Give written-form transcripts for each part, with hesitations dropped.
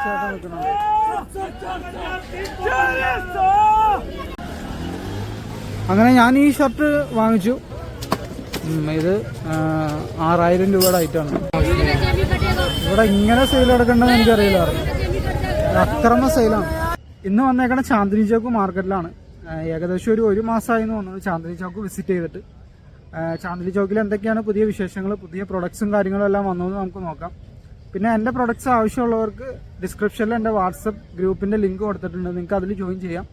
ചേട്ടൻ നിൽക്കുന്നുണ്ട്. അങ്ങനെ ഞാൻ ഈ ഷർട്ട് വാങ്ങിച്ചു. ഇത് 6000 രൂപയുടെ ഐറ്റാണ്. ഇവിടെ ഇങ്ങനെ സെയിൽ നടക്കണ്ടെന്ന് എനിക്കറിയില്ല. അക്രമ സെയിലാണ്. ഇന്ന് വന്നേക്കണ ചാന്ദിനി ചൗക്ക് മാർക്കറ്റിലാണ്. ഏകദേശം ഒരു മാസമായി എന്ന് തോന്നുന്നു ചാന്ദിനി ചൗക്ക് വിസിറ്റ് ചെയ്തിട്ട്. ചാന്ദിനി ചൗക്കിൽ എന്തൊക്കെയാണ് പുതിയ വിശേഷങ്ങൾ, പുതിയ പ്രൊഡക്ട്സും കാര്യങ്ങളും എല്ലാം വന്നതെന്ന് നമുക്ക് നോക്കാം. പിന്നെ എൻ്റെ പ്രൊഡക്ട്സ് ആവശ്യമുള്ളവർക്ക് ഡിസ്ക്രിപ്ഷനിൽ എൻ്റെ വാട്സപ്പ് ഗ്രൂപ്പിൻ്റെ ലിങ്ക് കൊടുത്തിട്ടുണ്ട്. നിങ്ങൾക്ക് അതിൽ ജോയിൻ ചെയ്യാം.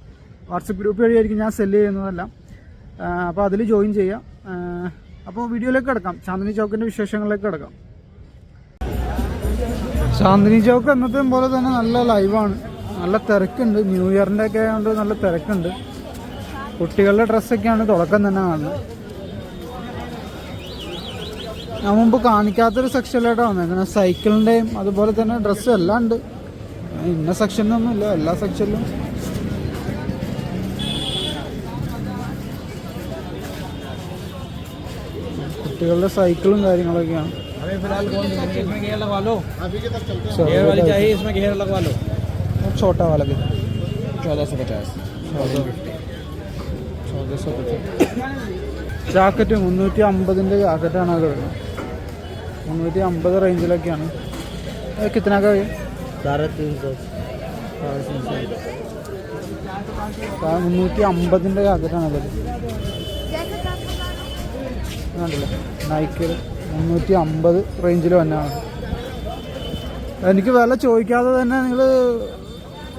വാട്സപ്പ് ഗ്രൂപ്പ് വഴിയായിരിക്കും ഞാൻ സെല്ല് ചെയ്യുന്നതെല്ലാം. അപ്പോൾ അതിൽ ജോയിൻ ചെയ്യാം. അപ്പോൾ വീഡിയോയിലേക്ക് കിടക്കാം. ചാന്ദിനി ചൗക്കിൻ്റെ വിശേഷങ്ങളിലേക്ക് കിടക്കാം. ചാന്ദിനി ചൗക്ക് എന്നത്തെ പോലെ തന്നെ നല്ല ലൈവാണ്. നല്ല തിരക്കുണ്ട്. ന്യൂ ഇയറിൻ്റെ ഒക്കെ ആയതുകൊണ്ട് നല്ല തിരക്കുണ്ട്. കുട്ടികളുടെ ഡ്രസ്സൊക്കെയാണ് തുടക്കം തന്നെ കാണുന്നത്. ഞാൻ മുമ്പ് കാണിക്കാത്തൊരു സെക്ഷനിലായിട്ടാണ് വന്നേക്കുന്നത്. സൈക്കിളിൻ്റെയും അതുപോലെ തന്നെ ഡ്രസ്സും എല്ലാം ഉണ്ട്. ഇന്ന സെക്ഷനൊന്നുമില്ല, എല്ലാ സെക്ഷനിലും കുട്ടികളുടെ സൈക്കിളും കാര്യങ്ങളൊക്കെയാണ്. छोटा वाला भी 1450. ജാക്കറ്റ് 350 ജാക്കറ്റാണ് അത് വരുന്നത്. 350 റേഞ്ചിലൊക്കെയാണ്. कितना का है? 350. 350 ജാക്കറ്റാണ് അത്. നൈക്കിൽ 350 റേഞ്ചിൽ തന്നെയാണ്. എനിക്ക് വില ചോദിക്കാതെ തന്നെ നിങ്ങൾ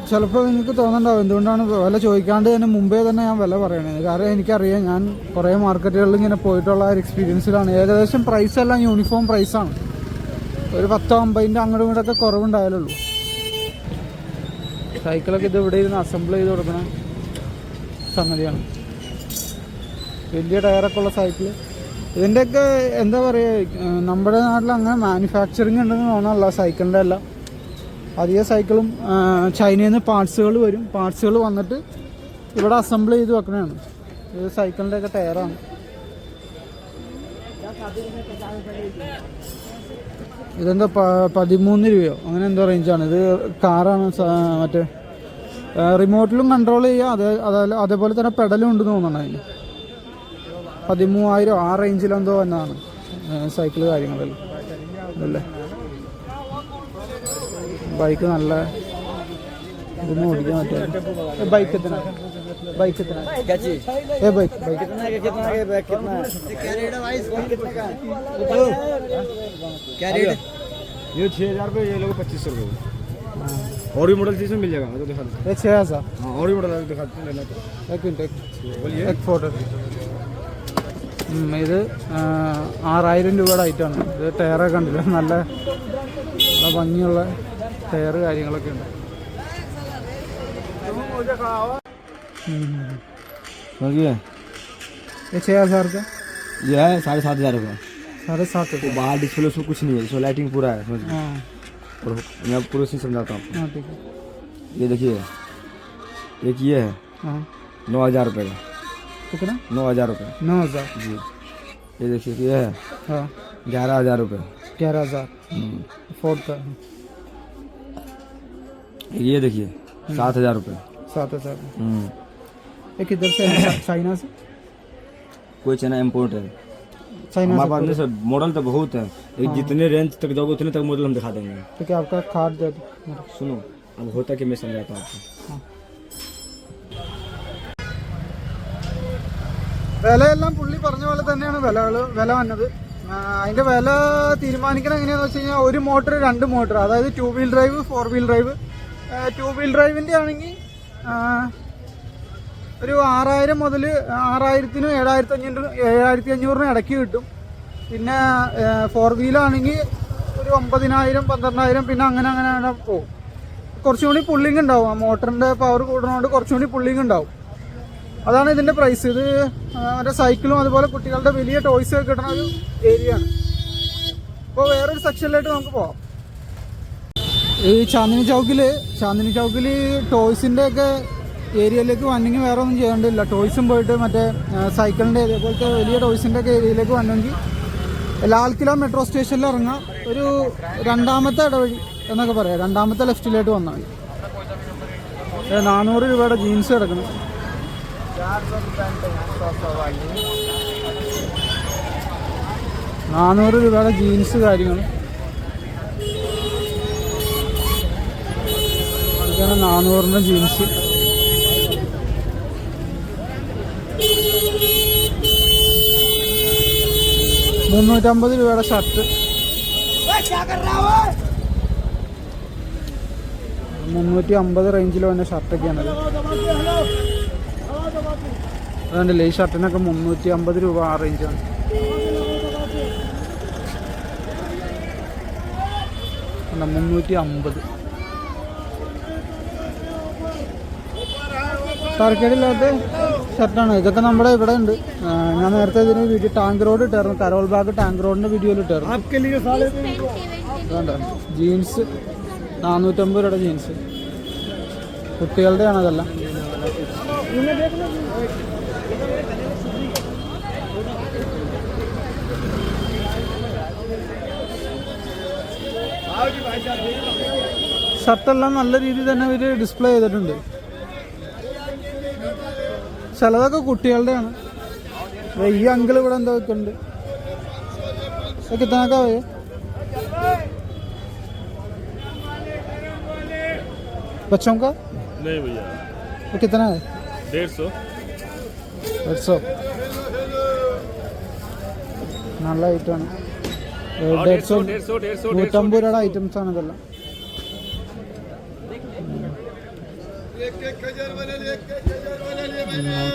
ചിലപ്പോൾ നിങ്ങൾക്ക് തോന്നുന്നുണ്ടാവും എന്തുകൊണ്ടാണ് വില ചോദിക്കാണ്ട് തന്നെ മുമ്പേ തന്നെ ഞാൻ വില പറയണത്. കാരണം എനിക്കറിയാം, ഞാൻ കുറേ മാർക്കറ്റുകളിൽ ഇങ്ങനെ പോയിട്ടുള്ള ഒരു എക്സ്പീരിയൻസിലാണ്. ഏകദേശം പ്രൈസ് എല്ലാം യൂണിഫോം പ്രൈസാണ്. ഒരു 10-50 അങ്ങോട്ടും ഇങ്ങോട്ടൊക്കെ കുറവുണ്ടായാലുള്ളൂ. സൈക്കിളൊക്കെ ഇത് ഇവിടെ ഇരുന്ന് അസംബിൾ ചെയ്ത് കൊടുക്കുന്ന സംഗതിയാണ്. വലിയ ടയറൊക്കെ ഉള്ള സൈക്കിൾ. ഇതിൻ്റെയൊക്കെ എന്താ പറയുക, നമ്മുടെ നാട്ടിൽ അങ്ങനെ മാനുഫാക്ചറിങ് ഉണ്ടെന്ന് തോന്നാനുള്ള സൈക്കിളിൻ്റെ എല്ലാം. അധിക സൈക്കിളും ചൈനയിൽ നിന്ന് പാർട്സുകൾ വരും. പാർട്സുകൾ വന്നിട്ട് ഇവിടെ അസംബിൾ ചെയ്ത് വെക്കണതാണ്. ഇത് സൈക്കിളിൻ്റെയൊക്കെ ടയറാണ്. ഇതെന്താ 13 രൂപയോ അങ്ങനെ എന്തോ റേഞ്ചാണ്. ഇത് കാറാണ്. മറ്റേ റിമോട്ടിലും കൺട്രോൾ ചെയ്യുക. അതേപോലെ തന്നെ പെഡലും ഉണ്ടെന്ന് തോന്നുന്നുണ്ട് അതിന്. 13,000 ആ റേഞ്ചിലെന്തോ എന്നാണ് സൈക്കിള് കാര്യങ്ങളെല്ലാം അല്ലേ. ബൈക്ക് നല്ല ഇതൊന്നും ഓടിക്കാൻ പറ്റില്ല. ബൈക്ക് എത്ര ബൈക്ക് ये 6,000 रुपये, ये लोग 2500 रुपये. और भी मॉडल चीज़ में मिल जाएगा. तो दिखा दो. 6,000. हाँ, और भी मॉडल दिखाते हैं. लेना तो एक मिनट, बोलिए. एक फोटो. ഇത് 6000 രൂപയുടെ ഐറ്റമാണ്. ഇത് ടയറൊക്കെ കണ്ടില്ല, നല്ല ഭംഗിയുള്ള ടയർ കാര്യങ്ങളൊക്കെ ഉണ്ട്. ये 6,000 का ये है 7,500 रुपये. 7,500. बाहर डिस्प्ले उसमें कुछ नहीं है, इसमें लाइटिंग पूरा है. समझ और मैं पूरा सीन समझाता हूँ. हाँ ठीक है. ये देखिए, एक ये है. हाँ 9,000 रुपये का. कितना? 9,000 रुपये. 9,000 जी. ये देखिए, ये है. हाँ 11,000 रुपये. 11,000 फोर्ड का. ये देखिए 7,000 रुपये. 7,000. ये किधर से है? चाइना से. कोई चाइना इम्पोर्ट है. चाइना हमारे पास से. नहीं सर, मॉडल तो बहुत है. एक जितने रेंज तक जाओगे उतने तक मॉडल हम दिखा देंगे. तो क्या आपका कार्ड दे दो. सुनो, अब होता कि मैं समझाता हूँ आपको. हाँ. വിലയെല്ലാം പുള്ളി പറഞ്ഞ പോലെ തന്നെയാണ് വില വന്നത്. അതിൻ്റെ വില തീരുമാനിക്കണം എങ്ങനെയാണെന്ന് വെച്ച് കഴിഞ്ഞാൽ ഒരു മോട്ടർ 2 മോട്ടർ, അതായത് 2 wheel drive 4 wheel drive. 2 wheel ഡ്രൈവിൻ്റെ ആണെങ്കിൽ ഒരു 6,000 മുതൽ 6,000-നും 7,500-നും ഇടയ്ക്ക് കിട്ടും. പിന്നെ 4 വീലാണെങ്കിൽ ഒരു 9,000 12,000 പിന്നെ അങ്ങനെ പോകും. കുറച്ചും കൂടി പുള്ളിങ് ഉണ്ടാവും. ആ മോട്ടറിൻ്റെ പവർ കൂടുന്നതുകൊണ്ട് കുറച്ചും കൂടി പുള്ളിങ് ഉണ്ടാവും. അതാണ് ഇതിൻ്റെ പ്രൈസ്. ഇത് മറ്റേ സൈക്കിളും അതുപോലെ കുട്ടികളുടെ വലിയ ടോയ്സ് ഒക്കെ കിട്ടുന്ന ഒരു ഏരിയയാണ്. അപ്പോൾ വേറൊരു സെക്ഷനിലായിട്ട് നമുക്ക് പോവാം. ഈ ചാന്ദിനി ചൗക്കിൽ ടോയ്സിൻ്റെ ഒക്കെ ഏരിയയിലേക്ക് വന്നെങ്കിൽ വേറെ ഒന്നും ചെയ്യേണ്ടില്ല. ടോയ്സും പോയിട്ട് മറ്റേ സൈക്കിളിൻ്റെ അതേപോലത്തെ വലിയ ടോയ്സിൻ്റെ ഒക്കെ ഏരിയയിലേക്ക് വന്നെങ്കിൽ ലാൽ കില മെട്രോ സ്റ്റേഷനിൽ ഇറങ്ങാം. ഒരു 2ാമത്തെ ഇടവഴി എന്നൊക്കെ പറയാം. രണ്ടാമത്തെ ലെഫ്റ്റിലോട്ട് വന്നാൽ 400 രൂപയുടെ ജീൻസ് കിടക്കണം. 400 രൂപയുടെ ജീൻസ് കാര്യങ്ങൾ. ഇതാണ് 400 ജീൻസ്. $350 രൂപയുടെ ഷർട്ട്. 350 റേഞ്ചിൽ വന്ന ഷർട്ടൊക്കെയാണത്. അതുകൊണ്ടല്ലേ ഈ ഷർട്ടിനൊക്കെ 350 രൂപ ആ റേഞ്ചാണ്. അല്ല 350. തരക്കേടില്ലാത്ത ഷർട്ടാണ്. ഇതൊക്കെ നമ്മുടെ ഇവിടെ ഉണ്ട്. ഞാൻ നേരത്തെ ഇതിന് വീഡിയോ ടാങ്ക് റോഡ് ഇട്ടായിരുന്നു. കരോൾ ബാഗ് ടാങ്ക് റോഡിന്റെ വീഡിയോയിൽ ഇട്ടായിരുന്നു. അതുകൊണ്ട് ജീൻസ് 450 രൂപയുടെ ജീൻസ് കുട്ടികളുടെ ആണ്. അതെല്ലാം ഷർട്ടെല്ലാം നല്ല രീതിയിൽ തന്നെ ഇവര് ഡിസ്പ്ലേ ചെയ്തിട്ടുണ്ട്. ചിലതൊക്കെ കുട്ടികളുടെ ആണ്. ഈ അങ്കിൾ ഇവിടെ എന്താ വെക്കുന്നുണ്ട്. കിത്തനൊക്കെ പോയി बच्चों का नहीं भैया तो कितना है? 150 നല്ല ഐറ്റമാണ്. 150 രൂപയുടെ ഐറ്റംസ് ആണ് ഇതെല്ലാം.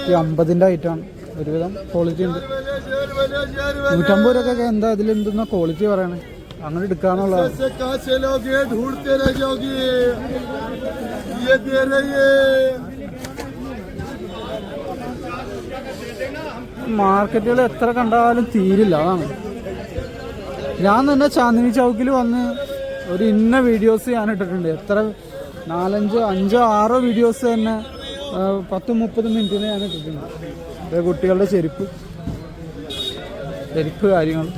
150ന്റെ ഐറ്റമാണ്. ഒരുവിധം ക്വാളിറ്റി ഉണ്ട്. 150 രൂപയൊക്കെ എന്താ ഇതിലെന്തെന്നാ ക്വാളിറ്റി പറയണേ. അങ്ങനെ എടുക്കാന്നുള്ളതാണ്. മാർക്കറ്റുകൾ എത്ര കണ്ടാലും തീരില്ല. അതാണ് ഞാൻ തന്നെ ചാന്ദിനി ചൗക്കിൽ വന്ന് ഒരു ഇന്ന വീഡിയോസ് ഞാൻ ഇട്ടിട്ടുണ്ട്. എത്ര 4, 5, 6 വീഡിയോസ് തന്നെ 10-30 മിനിറ്റിന് ഞാൻ ഇട്ടിട്ടുണ്ട്. കുട്ടികളുടെ ചെരുപ്പ് കാര്യങ്ങൾ.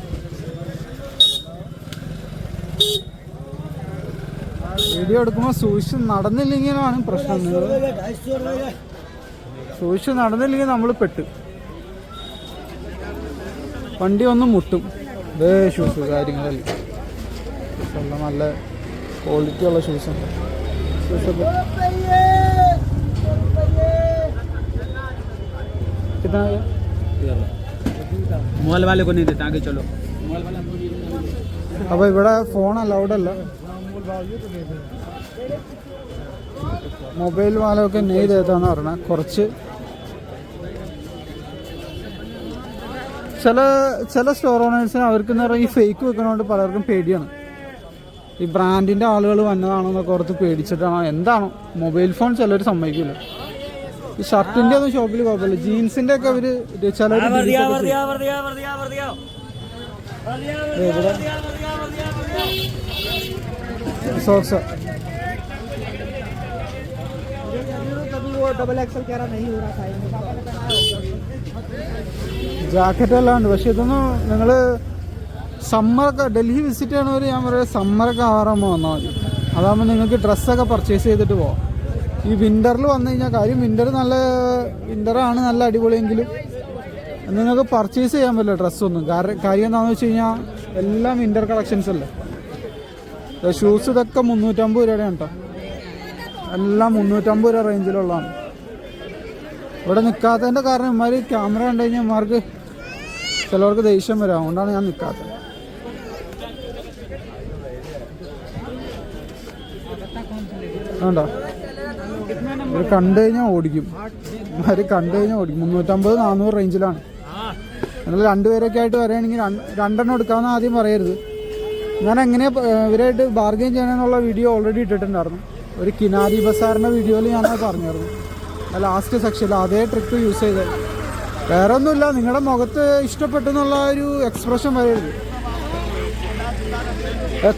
വീഡിയോ എടുക്കുമ്പോൾ സൂക്ഷിച്ച് നടന്നില്ലെങ്കിലാണ് പ്രശ്നം. സൂക്ഷിച്ച് നടന്നില്ലെങ്കിൽ നമ്മൾ പെട്ട് വണ്ടി ഒന്നും മുട്ടും. ഇതേ ഷൂസ് കാര്യങ്ങളല്ലേ നല്ല ക്വാളിറ്റി ഉള്ള ഷൂസാണ്. അപ്പോൾ ഇവിടെ ഫോൺ അലൗഡ് അല്ല. മൊബൈൽ വാലൊക്കെ നെയ് ചെയ്താന്ന് പറഞ്ഞാൽ കുറച്ച് ചില സ്റ്റോർ ഓണേഴ്സിന് അവർക്ക് എന്ന് പറഞ്ഞാൽ ഈ ഫേക്ക് വെക്കുന്നതുകൊണ്ട് പലർക്കും പേടിയാണ്. ഈ ബ്രാൻഡിൻ്റെ ആളുകൾ വന്നതാണെന്നൊക്കെ ഓർത്ത് പേടിച്ചിട്ടാണോ എന്താണോ. മൊബൈൽ ഫോൺ ചിലർ സമ്മതിക്കില്ല. ഈ ഷർട്ടിൻ്റെ ഒന്നും ഷോപ്പിൽ കുഴപ്പമില്ല. ജീൻസിൻ്റെ ഒക്കെ അവർ ചിലർ സോക്സ് ജാക്കറ്റ് എല്ലാം ഉണ്ട്. പക്ഷെ ഇതൊന്നും നിങ്ങൾ സമ്മറൊക്കെ ഡൽഹി വിസിറ്റ് ചെയ്യണവർ ഞാൻ പറയാം സമ്മറൊക്കെ ആവാറാകുമ്പോൾ വന്നാൽ മതി. അതാകുമ്പോൾ നിങ്ങൾക്ക് ഡ്രസ്സൊക്കെ പർച്ചേസ് ചെയ്തിട്ട് പോവാം. ഈ വിൻ്ററിൽ വന്നു കഴിഞ്ഞാൽ കാര്യം വിൻ്ററാണ് നല്ല അടിപൊളിയെങ്കിലും നിങ്ങൾക്ക് പർച്ചേസ് ചെയ്യാൻ പറ്റില്ല ഡ്രസ്സൊന്നും. കാര്യം എന്താണെന്ന് വെച്ച് കഴിഞ്ഞാൽ എല്ലാം വിൻ്റർ കളക്ഷൻസ് അല്ലേ. ഷൂസ് ഇതൊക്കെ 350 രൂപയാണ് കേട്ടോ. എല്ലാം 350 രൂപ റേഞ്ചിലുള്ളതാണ്. ഇവിടെ നിൽക്കാത്തതിൻ്റെ കാരണം ഇമാർ ക്യാമറ കണ്ടു കഴിഞ്ഞാൽ ഇമാർക്ക് ചിലവർക്ക് ദേഷ്യം വരും. അതുകൊണ്ടാണ് ഞാൻ നിൽക്കാത്തത്. വേണ്ടോ ഇവർ കണ്ടു കഴിഞ്ഞാൽ ഓടിക്കും. ഇവർ കണ്ടു കഴിഞ്ഞാൽ ഓടിക്കും. 350-400 റേഞ്ചിലാണ്. നിങ്ങൾ 2 പേരൊക്കെ ആയിട്ട് വരികയാണെങ്കിൽ 2 എണ്ണം എടുക്കാമെന്ന് ആദ്യം പറയരുത്. ഞാൻ എങ്ങനെ ഇവരായിട്ട് ബാർഗെയിൻ ചെയ്യണമെന്നുള്ള വീഡിയോ ഓൾറെഡി ഇട്ടിട്ടുണ്ടായിരുന്നു. ഒരു കിനാരി ബസാറിൻ്റെ വീഡിയോയിൽ ഞാനത് പറഞ്ഞായിരുന്നു. ലാസ്റ്റ് സെക്ഷനിൽ അതേ ട്രിക്ക് യൂസ് ചെയ്തത്. വേറെ ഒന്നുമില്ല, നിങ്ങളുടെ മുഖത്ത് ഇഷ്ടപ്പെട്ടു എന്നുള്ള ഒരു എക്സ്പ്രഷൻ വരരുത്.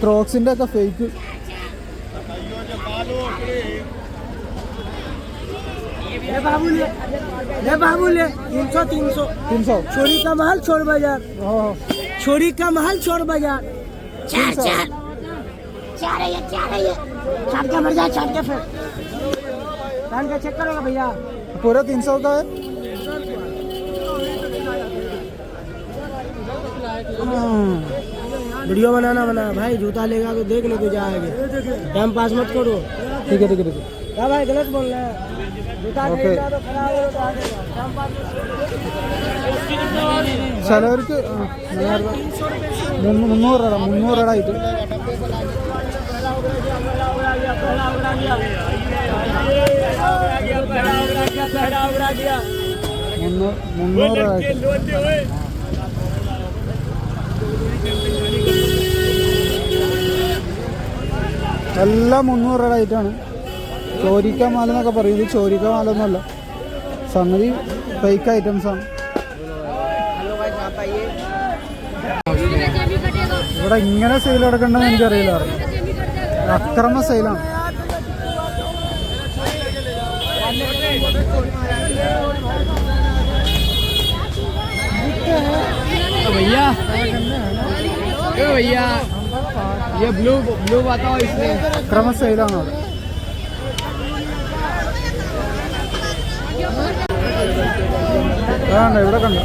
ക്രോക്സിൻ്റെ ഒക്കെ ഫേക്ക്. बाबू ले 300 छोरी का महल छोड़ बाजार, छोरी का महल छोड़ बाजार, 4 चार है ये छाट के मर जाए छाट के फिर कान का चेक करोगे भैया पूरा 300 का है। वीडियो बनाना बना भाई जूता लेगा तो देख ले तो जाएगा टाइम पास मत करो। ठीक है ठीक है ठीक है। क्या भाई गलत बोल रहे हैं जूता ओके। खरीदा तो खराब हो तो आगे टाइम पास मत ചിലവർക്ക് 300 രൂപ ആയിട്ട് മുന്നൂറ് രൂപ ആയിട്ട് എല്ലാം 300 രൂപ ആയിട്ടാണ്. ചോരിക്ക മാല എന്നൊക്കെ പറയും. ഇത് ചോരിക്ക മാല ഒന്നുമല്ല, സംഗതി ഫേക്ക് ഐറ്റംസ് ആണ്. ഇവിടെ ഇങ്ങനെ സെയിൽ നടക്കണ്ടെന്ന് എനിക്കറിയില്ല. അക്രമ സെയിലാണ്. भैया भैया ये ब्लू बताओ इसमें അക്രമ സെയിലാണ് അവിടെ. ഇവിടെ കണ്ടോ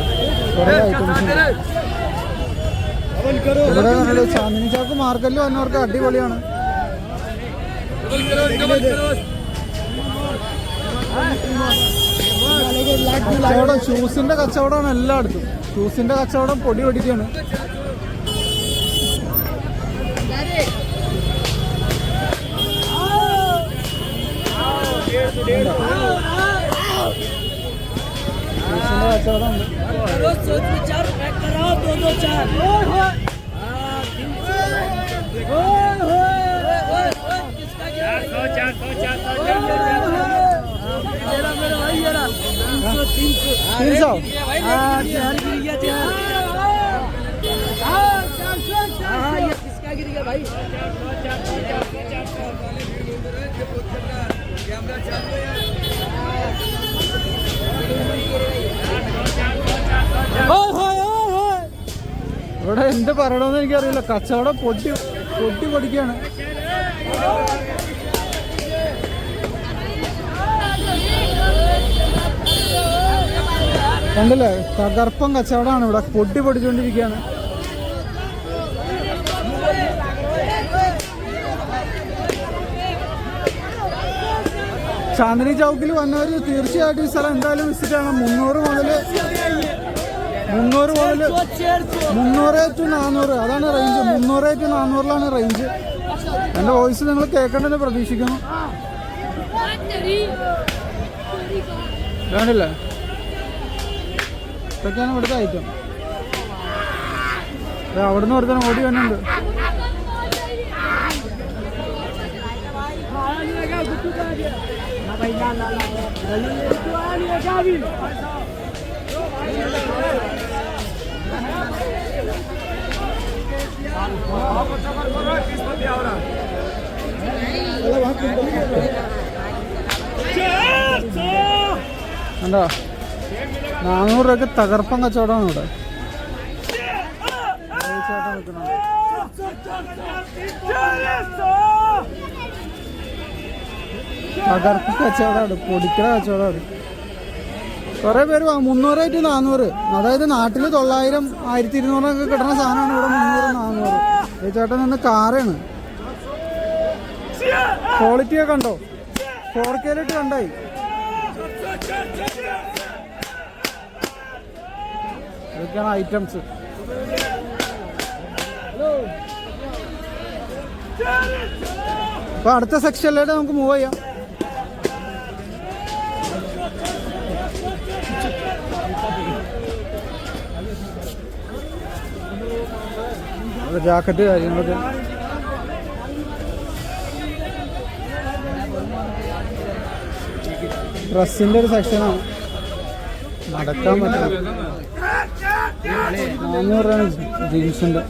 കുറേ ഐറ്റംസ്. ഇവിടെ കണ്ടോ ചാന്ദിനി ചാക്ക് മാർക്കറ്റിൽ വന്നവർക്ക് അടിപൊളിയാണ്. കച്ചവടം ഷൂസിന്റെ കച്ചവടമാണ് എല്ലായിടത്തും. ഷൂസിന്റെ കച്ചവടം പൊടി പൊടിക്കാണ്. ഷൂസിന്റെ കച്ചവടം ഉണ്ട്. ഇവിടെ എന്ത് പറയണമെന്ന് എനിക്കറിയില്ല. കച്ചവടം പൊട്ടി പൊടിക്കാണ്. കണ്ടില്ലേ, തകർപ്പം കച്ചവടമാണ് ഇവിടെ. പൊട്ടി പൊടിച്ചുകൊണ്ടിരിക്കുകയാണ്. ചാന്ദിനി ചൗക്കിൽ വന്നവർ തീർച്ചയായിട്ടും ഈ സ്ഥലം എന്തായാലും വിസിറ്റ് ചെയ്യണം. 300 to 400 അതാണ് റേഞ്ച്. 300 to 400 range. എൻ്റെ വോയിസ് നിങ്ങൾ കേൾക്കണമെന്ന് പ്രതീക്ഷിക്കുന്നു. വേണ്ടില്ലേ, ഇതൊക്കെയാണ് ഇവിടുത്തെ ഐറ്റം. അവിടെ നിന്ന് ഒരുത്തരം ഓടി വന്നുണ്ട്. എന്താ 400 രൂപയ്ക്ക് തകർപ്പം കച്ചവടമാണ് ഇവിടെ. തകർപ്പ് കച്ചവടമാണ്, പൊടിക്കട കച്ചവടമാണ്. കുറേ പേര് 300 to 400, അതായത് നാട്ടിൽ 900, 1200 കിട്ടുന്ന സാധനമാണ് ഇവിടെ 300, 400. ഈ ചേട്ടൻ നിന്ന് കാറാണ്. ക്വാളിറ്റിയൊക്കെ കണ്ടോ, 4K കണ്ടായി. ഇതൊക്കെയാണ് ഐറ്റംസ്. അപ്പൊ അടുത്ത സെക്ഷനിലേക്ക് നമുക്ക് മൂവ് ചെയ്യാം. ജാക്കറ്റ് കാര്യങ്ങളൊക്കെ. ഡ്രസ്സിന്റെ ഒരു സെക്ഷനാണ്. നടക്കാൻ പറ്റില്ല. 400 രൂപയാണ് ജീൻസിന്റെ.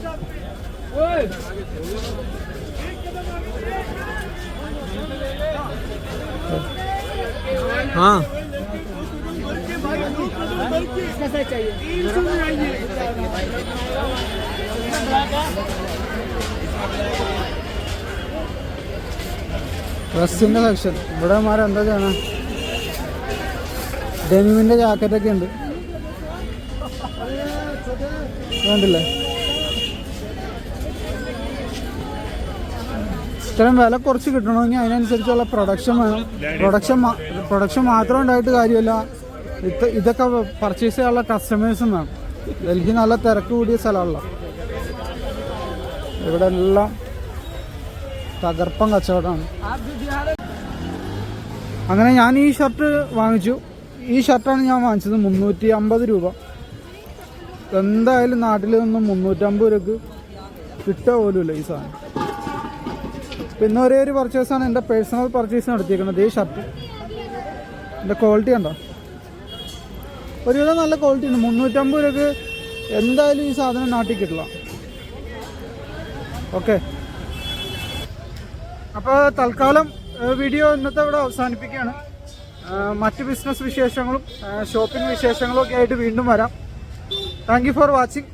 हाँ ഡ്രസ്സിൻ്റെ സെക്ഷൻ. ഇവിടെ എന്താ ചെയ്യണം, ഡെനിമിൻ്റെ ജാക്കറ്റൊക്കെ ഉണ്ട്, വേണ്ടില്ലേ. ഇത്രയും വില കുറച്ച് കിട്ടണമെങ്കിൽ അതിനനുസരിച്ചുള്ള പ്രൊഡക്ഷൻ വേണം. പ്രൊഡക്ഷൻ മാത്രം ഉണ്ടായിട്ട് കാര്യമില്ല, ഇതൊക്കെ പർച്ചേസ് ചെയ്യാനുള്ള കസ്റ്റമേഴ്സും വേണം. ഡൽഹി നല്ല തിരക്ക് കൂടിയ സ്ഥലമല്ല, ഇവിടെ എല്ലാം തകർപ്പൻ കച്ചവടമാണ്. അങ്ങനെ ഞാൻ ഈ ഷർട്ട് വാങ്ങിച്ചു. ഈ ഷർട്ടാണ് ഞാൻ വാങ്ങിച്ചത് 350 രൂപ. എന്തായാലും നാട്ടിൽ നിന്നും 350 രൂപക്ക് കിട്ടുക പോലുമില്ല ഈ സാധനം. പിന്നെ ഒരേ ഒരു പർച്ചേസാണ് എൻ്റെ പേഴ്സണൽ പർച്ചേസ് നടത്തിയിരിക്കുന്നത്. ഈ ഷർട്ട് എൻ്റെ ക്വാളിറ്റി ഉണ്ടോ, ഒരുവിധം നല്ല ക്വാളിറ്റി ഉണ്ട്. 350 രൂപക്ക് എന്തായാലും ഈ സാധനം നാട്ടിൽ കിട്ടില്ല. ഓക്കെ, അപ്പോൾ തൽക്കാലം വീഡിയോ ഇന്നത്തെ ഇവിടെ അവസാനിപ്പിക്കുകയാണ്. മറ്റ് ബിസിനസ് വിശേഷങ്ങളും ഷോപ്പിംഗ് വിശേഷങ്ങളും ഒക്കെ ആയിട്ട് വീണ്ടും വരാം. Thank you for watching.